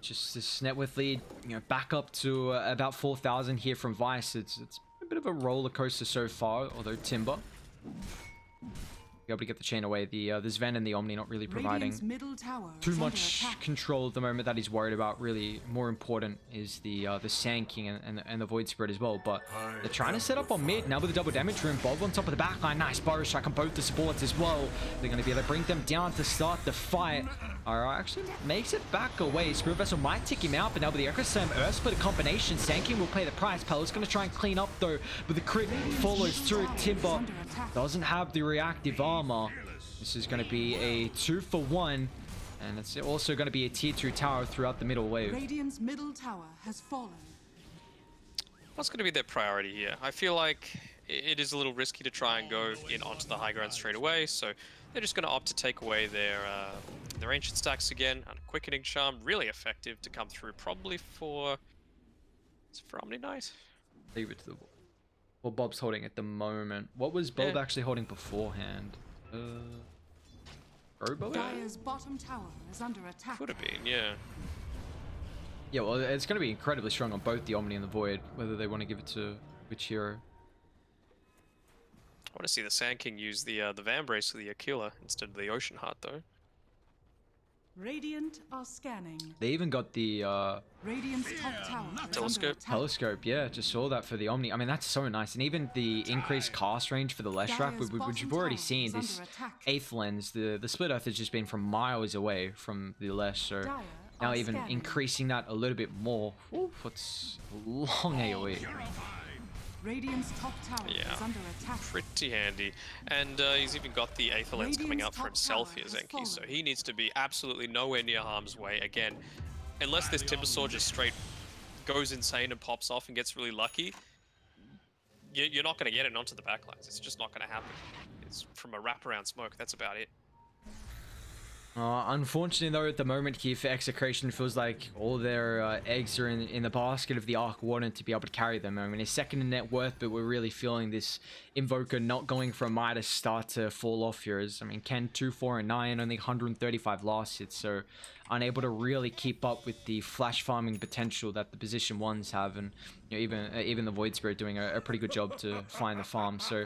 Just this net worth lead, you know, back up to about 4,000 here from Vice. It's a bit of a roller coaster so far, although Timber be able to get the chain away. The Sven and the Omni not really providing Radiant's middle tower too is under much attack. control at the moment that he's worried about. Really more important is the Sand King and the Void Spirit as well. But they're trying to set up on mid now with the double damage room. Bob on top of the backline. Nice Burrow strike on both the supports as well. They're going to be able to bring them down to start the fight. Alright, actually makes it back away. Spirit Vessel might tick him out, but now with the Echo Slam Earth Split combination, Sand King will pay the price. Pella's going to try and clean up though, but the crit follows through. Timber doesn't have the reactive armor. This is going to be a 2-for-1, and it's also going to be a tier 2 tower throughout the middle wave. Radiant's middle tower has fallen. What's going to be their priority here? I feel like it is a little risky to try and go in onto the high ground straight away, so they're just going to opt to take away their ancient stacks again, and a quickening charm, really effective to come through, probably for Omni Knight. Leave it to the what Bob's holding at the moment. What was Bob Yeah. actually holding beforehand? Robo? Dire's bottom tower is under attack. Could have been, yeah. Yeah, well, it's going to be incredibly strong on both the Omni and the Void, whether they want to give it to which hero. I want to see the Sand King use the Vambrace for the Aquila instead of the Ocean Heart, though. Radiant are scanning. They even got the Radiant's top tower is under Telescope. attack. telescope. Yeah, just saw that for the Omni. I mean, that's so nice. And even the increased cast range for the Leshrac, Dire's which you've bottom already tower seen. is This under attack. 8th lens, the split earth has just been from miles away from the Lesh. So Dire now are even scanning. increasing that a little bit more. Oof, it's a long AoE. Radiant's top tower Yeah. is under attack. Pretty handy. And he's even got the Aether Lens coming up Radiant's for top himself tower here, has Zenki, so fallen. he needs to be absolutely nowhere near harm's way. Again, unless this Timbersaw just straight goes insane and pops off and gets really lucky, you're not going to get it onto the backlines. It's just not going to happen. It's from a wraparound smoke, that's about it. Unfortunately, though, at the moment here for Execration, feels like all their eggs are in the basket of the Arc Warden to be able to carry them. I mean, he's second in net worth, but we're really feeling this Invoker not going for a Midas start to fall off here. As, I mean, Ken 2, 4, and 9, only 135 last hits, so unable to really keep up with the flash farming potential that the position ones have, and you know, even the Void Spirit doing a pretty good job to find the farm. So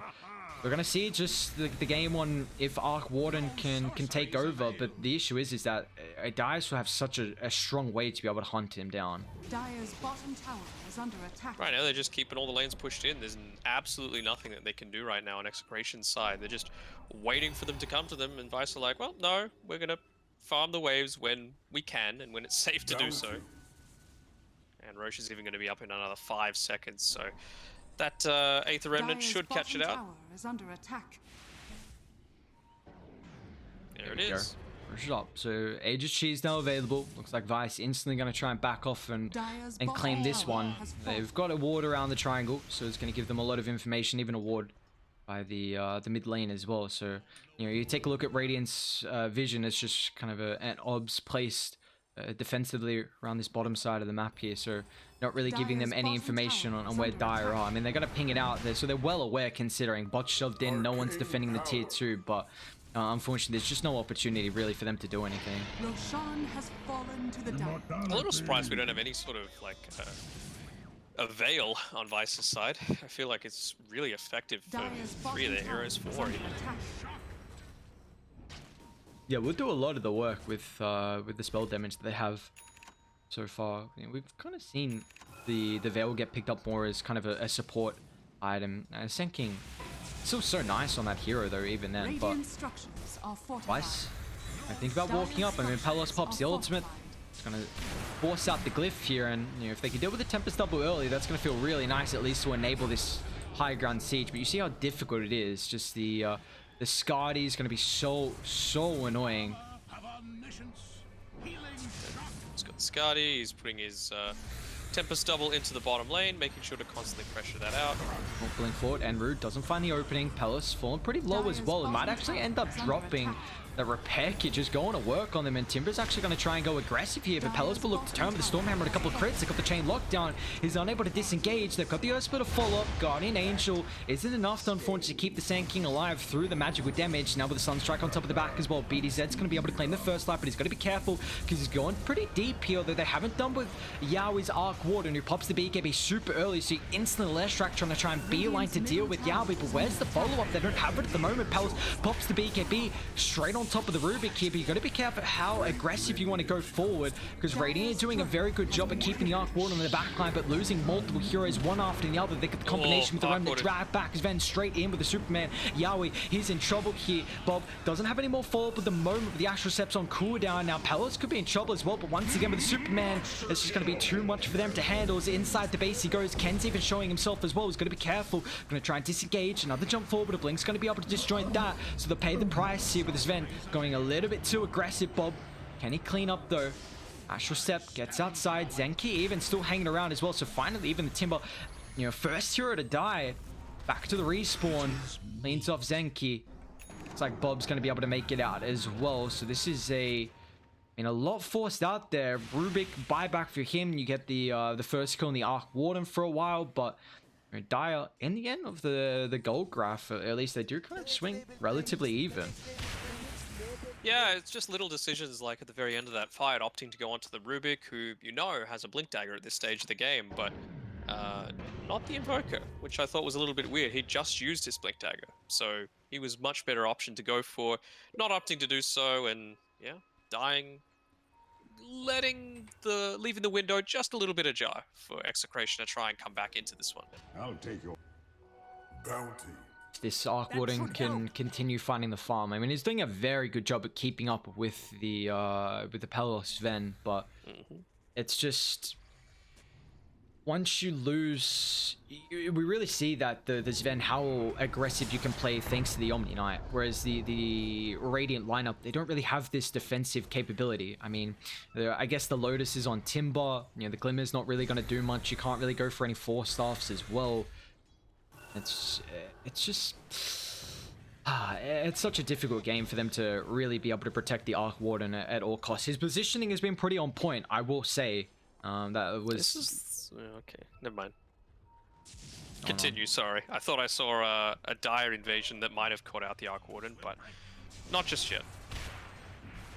we're gonna see just the game on if Arc Warden can take over, but the issue is that Dice will have such a strong way to be able to hunt him down. Dire's bottom tower is under attack. Right now, they're just keeping all the lanes pushed in. There's absolutely nothing that they can do right now on Execration's side. They're just waiting for them to come to them, and Vice are like, well, no, we're gonna farm the waves when we can and when it's safe to do so. and Roche is even going to be up in another 5 seconds. So that Aether Remnant Dire's should catch it bottom out. tower is under attack. There it we go. is. Push it up. So Aegis Cheese now available. Looks like Vice instantly going to try and back off and Dire's claim bottom this tower one. has fallen. They've got a ward around the triangle, so it's going to give them a lot of information, even a ward by the mid lane as well. So you take a look at Radiant's vision. It's just kind of an obs placed defensively around this bottom side of the map here, so not really giving them Dire's any bottom information tower on is where under Dire attack. are. I mean, they're going to ping it out there, so they're well aware considering bot shoved in, no one's defending the tier 2, but unfortunately there's just no opportunity really for them to do anything. Roshan has fallen to the Dire. A little surprised we don't have any sort of like a veil on Vice's side. I feel like it's really effective for Dire's 3 of bottom their tower heroes, is 4 under even. attack. Yeah, we'll do a lot of the work with the spell damage that they have so far. We've kind of seen the veil get picked up more as kind of a support item. Senking still so nice on that hero though, even then. But Radiant structures are fortified. Vice, I think about walking up. I mean, Palos pops the ultimate. It's gonna force out the glyph here, and if they can deal with the Tempest double early, that's gonna feel really nice, at least to enable this high ground siege. But you see how difficult it is. Just the Skadi is gonna be so annoying. He's got Skadi, he's putting his Tempest double into the bottom lane, making sure to constantly pressure that out. Blink forward, and Rude doesn't find the opening. Pelos falling pretty low as well. It might actually end up dropping the repair kit, just going to work on them, and Timber's actually going to try and go aggressive here, but Pelos will look to turn with the Stormhammer and a couple of crits. They got the chain locked down. He's unable to disengage. They've got the Earthsplit to follow up. Guardian Angel isn't enough to unfortunately keep the Sand King alive through the magical damage. Now with the Sunstrike on top of the back as well, BDZ's going to be able to claim the first life, but he's got to be careful because he's going pretty deep here, though they haven't done with Yaoi's Arc Warden, who pops the BKB super early, so he instantly less track trying to try and beeline to deal with Yaoi, but where's the follow-up? They don't have it at the moment. Pelos pops the BKB straight on top of the Rubik here, but you got to be careful how aggressive you want to go forward, because Radiant are doing a very good job at keeping the Arc Warden on the backline, but losing multiple heroes one after the other. They get the combination with the Remnant drag back as Ven straight in with the Superman. Yaoi, he's in trouble here. Bob doesn't have any more follow-up at the moment with the Astral Scepter on cooldown. Now Pelos could be in trouble as well, but once again with the Superman, it's just going to be too much for them to handle. As inside the base he goes. Ken's even showing himself as well. He's going to be careful. Going to try and disengage. Another jump forward, but a Blink's going to be able to disjoint that. So they'll pay the price here with this Ven going a little bit too aggressive. Bob, can he clean up though? Astral Step gets outside. Zenki even still hanging around as well. So finally, even the Timber, first hero to die. Back to the respawn. Leans off Zenki. Looks like Bob's going to be able to make it out as well. So this is a lot forced out there. Rubik buyback for him. You get the first kill in the Arc Warden for a while, but Dire in the end of the gold graph, at least they do kind of swing relatively even. Yeah, it's just little decisions like at the very end of that fight, opting to go onto the Rubik, who has a Blink Dagger at this stage of the game, but not the Invoker, which I thought was a little bit weird. He just used his Blink Dagger, so he was much better option to go for, not opting to do so, and yeah, dying, leaving the window just a little bit ajar for Execration to try and come back into this one. I'll take your bounty. This Arc Warden can continue finding the farm. I mean, he's doing a very good job at keeping up with the Pelos Ven, but it's just once you lose, we really see that the Ven, how aggressive you can play thanks to the Omni Knight, whereas the Radiant lineup, they don't really have this defensive capability. I mean, I guess the Lotus is on Timber, the Glimmer's not really going to do much. You can't really go for any 4-staffs as well. It's just it's such a difficult game for them to really be able to protect the Arc Warden at all costs. His positioning has been pretty on point, I will say. That was This is okay. Never mind. Continue. Sorry, I thought I saw a Dire invasion that might have caught out the Arc Warden, but not just yet.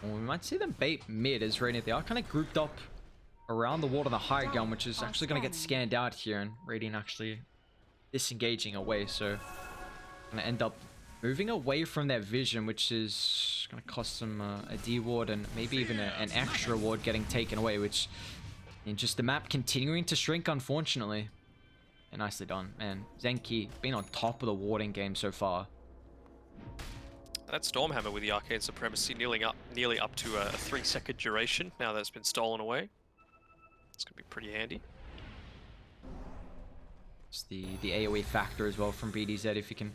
Well, we might see them bait mid as Radiant. They are kind of grouped up around the ward on the high gun, which is actually going to get scanned out here, and Radiant actually disengaging away, so gonna end up moving away from their vision, which is gonna cost them a D ward and maybe even an extra ward getting taken away, which in just the map continuing to shrink, unfortunately. And nicely done, man. Zenki been on top of the warding game so far. That Stormhammer with the Arcade Supremacy nearly up to a 3-second duration now that it's been stolen away. It's gonna be pretty handy. It's the AoE factor as well from BDZ. If you can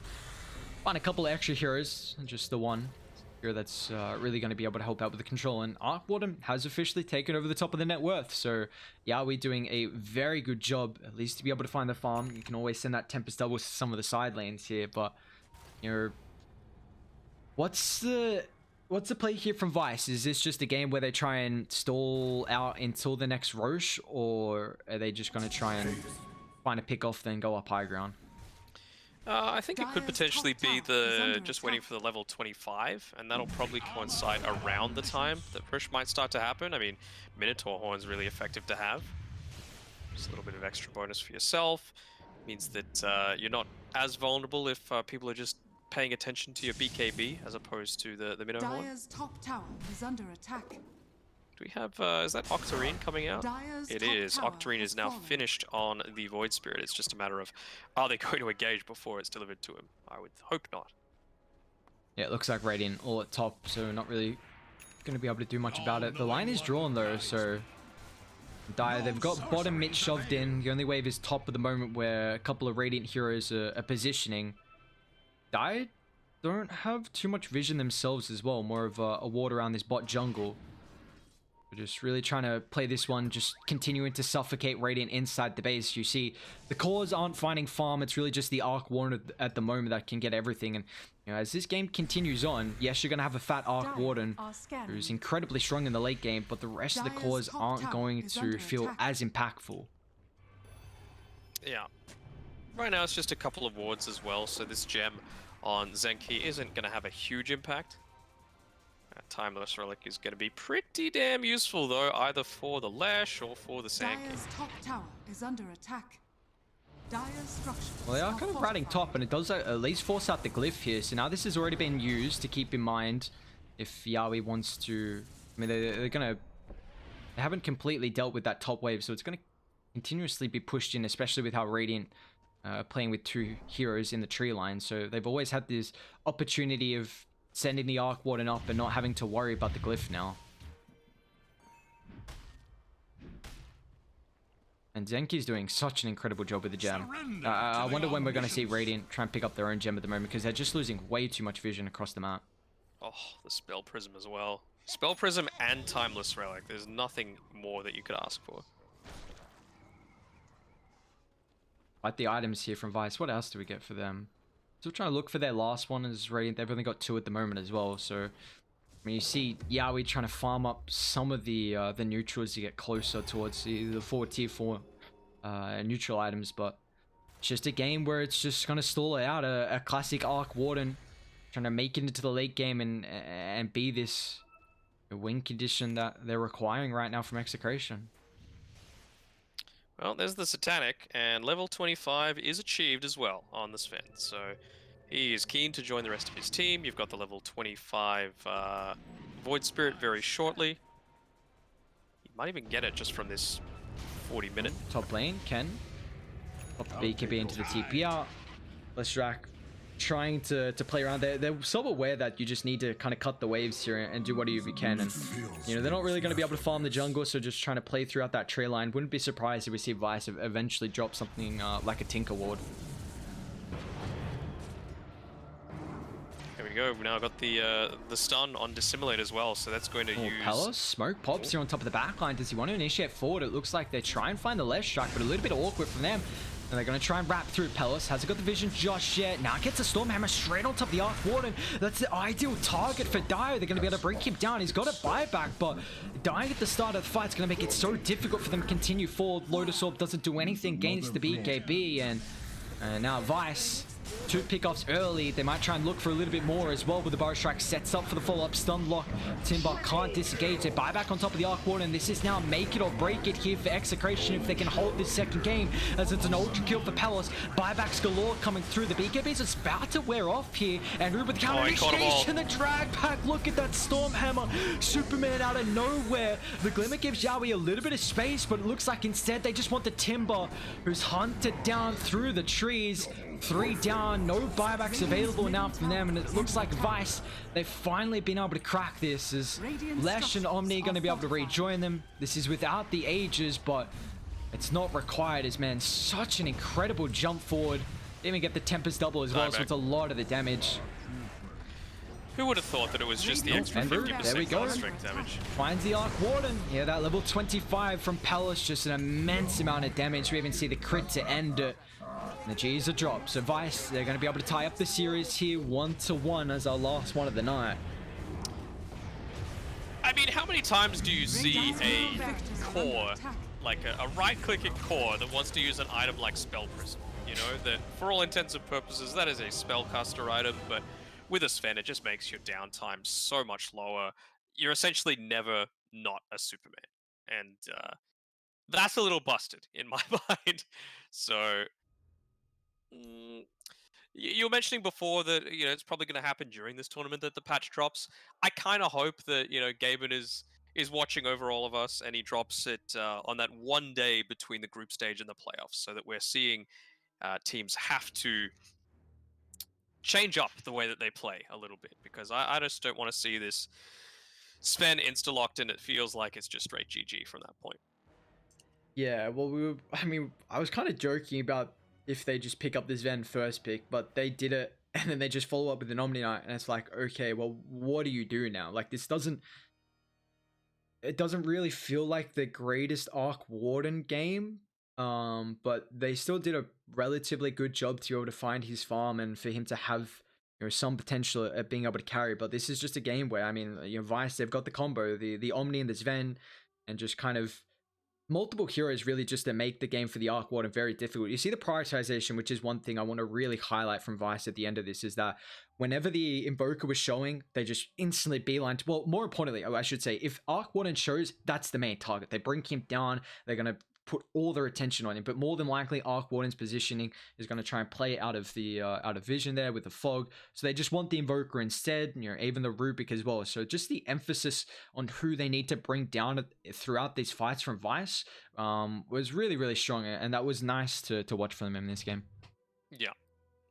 find a couple of extra heroes, just the one hero that's really going to be able to help out with the control. And Arc Warden has officially taken over the top of the net worth. So yeah, we're doing a very good job, at least to be able to find the farm. You can always send that Tempest double to some of the side lanes here, but you know, what's the play here from Vice? Is this just a game where they try and stall out until the next Roche, or are they just going to try and find a pick off, then go up high ground? I think it could potentially be just waiting for the level 25, and that'll probably coincide around the time that push might start to happen. I mean, Minotaur Horn's really effective to have. Just a little bit of extra bonus for yourself. Means that you're not as vulnerable if people are just paying attention to your BKB as opposed to the Minnow Horn. Dire's top tower is under attack. Do we have, is that Octarine coming out? Dire's It top is. tower Octarine has is now fallen. finished on the Void Spirit. It's just a matter of, are they going to engage before it's delivered to him? I would hope not. Yeah, it looks like Radiant all at top, so not really going to be able to do much about it. The line is drawn though, so Dire, they've got bottom mid shoved in. The only wave is top at the moment where a couple of Radiant heroes are positioning. Dire don't have too much vision themselves as well, more of a ward around this bot jungle. We're just really trying to play this one, just continuing to suffocate Radiant inside the base. You see, the cores aren't finding farm. It's really just the Arc Warden at the moment that can get everything. And you know, as this game continues on, yes, you're going to have a fat Arc Warden who's incredibly strong in the late game, but the rest of the cores aren't going to feel as impactful. Yeah. Right now it's just a couple of wards as well, so this gem on Zenki isn't going to have a huge impact. Timeless Relic is going to be pretty damn useful though, either for the Lash or for the Sand King. Dire's top tower is under attack. Dire's structures Well, they are kind of riding top, and it does at least force out the glyph here. So now this has already been used to keep in mind if Yaoi wants to. I mean, they're gonna. They haven't completely dealt with that top wave, so it's gonna continuously be pushed in, especially with how Radiant playing with two heroes in the tree line. So they've always had this opportunity of sending the Arc Warden up and not having to worry about the glyph now. And Zenki's doing such an incredible job with the gem. I wonder when we're going to see Radiant try and pick up their own gem at the moment, because they're just losing way too much vision across the map. Oh, the Spell Prism as well. Spell Prism and Timeless Relic. There's nothing more that you could ask for. Like the items here from Vice. What else do we get for them? Still trying to look for their last one as Radiant. They've only got 2 at the moment as well. So, I mean, you see Yaoi trying to farm up some of the neutrals to get closer towards the 4 tier 4 neutral items. But it's just a game where it's just going to stall out a classic Arc Warden trying to make it into the late game and be this win condition that they're requiring right now from Execration. Well, there's the Satanic, and level 25 is achieved as well on the Sven. So he is keen to join the rest of his team. You've got the level 25 Void Spirit very shortly. You might even get it just from this 40-minute. Top lane, Ken. Pop the BKB into the TP out. Leshrac trying to play around. They're so aware that you just need to kind of cut the waves here and do whatever you can. And you know, they're not really going to be able to farm the jungle, so just trying to play throughout that tree line. Wouldn't be surprised if we see Vice eventually drop something like a Tinker Ward. There we go. We've now got the stun on Dissimulate as well, so that's going to use... Palace, smoke pops here on top of the backline. Does he want to initiate forward? It looks like they try and find the Leshrac, but a little bit awkward from them. And they're going to try and wrap through. Palace hasn't got the vision just yet. Now gets a Stormhammer straight on top of the Arc Warden. That's the ideal target for Dire. They're going to be able to break him down. He's got a buyback, but dying at the start of the fight is going to make it so difficult for them to continue forward. Lotus Orb doesn't do anything against the BKB, and now Vice, 2 pickoffs early. They might try and look for a little bit more as well, but the Burrow Strike sets up for the follow-up stun lock. Timber can't disengage. They buy back on top of the Arc Warden. This is now make it or break it here for Execration if they can hold this second game, as it's an ultra kill for Palace. Buybacks galore coming through. The BKBs is about to wear off here, and with the counter initiation, the drag pack. Look at that Stormhammer. Superman out of nowhere. The Glimmer gives Yaoi a little bit of space, but it looks like instead they just want the Timber, who's hunted down through the trees. 3 down, no buybacks available now from them, and it looks like Vice, they've finally been able to crack this, as Lesh and Omni are going to be able to rejoin them. This is without the Aegis, but It's not required as, man, such an incredible jump forward. Didn't even get the Tempest double as well, so it's a lot of the damage. Who would have thought that it was just the Oh, extra and 50% there we go. strength damage? Finds the Arc Warden. Yeah, that level 25 from Palace, just an immense amount of damage. We even see the crit to end it. And the G's are dropped. So Vice, they're going to be able to tie up the series here 1-1 as our last one of the night. I mean, how many times do you see a core, like a right-clicking core that wants to use an item like Spell Prism? You know, that for all intents and purposes, that is a spellcaster item, but with a Sven, it just makes your downtime so much lower. You're essentially never not a Superman. And that's a little busted in my mind. So, you were mentioning before that, you know, it's probably going to happen during this tournament that the patch drops. I kind of hope that, you know, Gaben is watching over all of us and he drops it on that one day between the group stage and the playoffs, so that we're seeing teams have to change up the way that they play a little bit, because I just don't want to see this Sven insta-locked and it feels like it's just straight GG from that point. Yeah, well, I mean, I was kind of joking about if they just pick up this Ven first pick, but they did it, and then they just follow up with an Omni Knight, and it's like, okay, well, what do you do now? Like, it doesn't really feel like the greatest Arc Warden game, but they still did a relatively good job to be able to find his farm and for him to have, you know, some potential at being able to carry. But this is just a game where, I mean, you know, Vice, they've got the combo, the Omni and the Sven, and just kind of multiple heroes really just to make the game for the Arc Warden very difficult. You see the prioritization, which is one thing I want to really highlight from Vice at the end of this, is that whenever the Invoker was showing, they just instantly beelined. Well, more importantly, I should say, if Arc Warden shows, that's the main target. They bring him down, they're going to put all their attention on him, but more than likely Arc Warden's positioning is going to try and play out of the out of vision there with the fog, so they just want the Invoker instead, you know, even the Rubik as well. So just the emphasis on who they need to bring down throughout these fights from Vice was really strong, and that was nice to watch for them in this game. Yeah,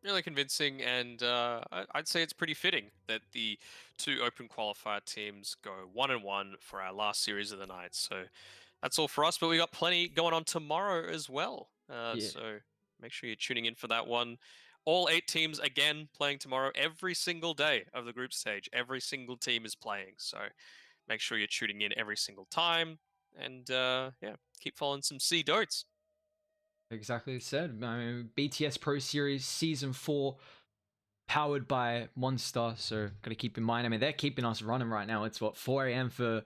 really convincing, and I'd say it's pretty fitting that the two open qualifier teams go 1-1 for our last series of the night. So that's all for us, but we got plenty going on tomorrow as well. Yeah. So make sure you're tuning in for that one. All 8 teams again playing tomorrow, every single day of the group stage. Every single team is playing, so make sure you're tuning in every single time. And yeah, keep following some C Dotes. Exactly said. I mean, BTS Pro Series Season 4, powered by Monster, so gotta keep in mind, I mean, they're keeping us running right now. It's what, 4 a.m. for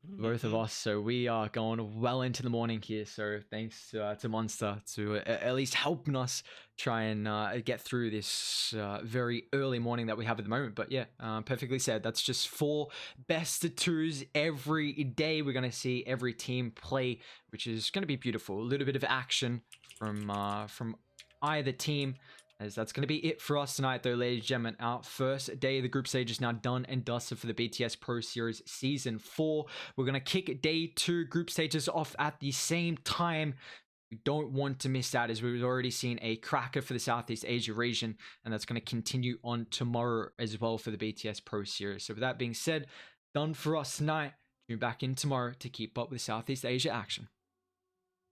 both of us, so we are going well into the morning here, so thanks to Monster to at least helping us try and get through this very early morning that we have at the moment. But yeah, perfectly said. That's just 4 best of 2s every day. We're going to see every team play, which is going to be beautiful. A little bit of action from either team, as that's going to be it for us tonight, though, ladies and gentlemen. Our first day of the group stage is now done and dusted for the BTS Pro Series Season 4. We're going to kick day 2 group stages off at the same time. We don't want to miss that, as we've already seen a cracker for the Southeast Asia region, and that's going to continue on tomorrow as well for the BTS Pro Series. So with that being said, done for us tonight. Tune back in tomorrow to keep up with Southeast Asia action.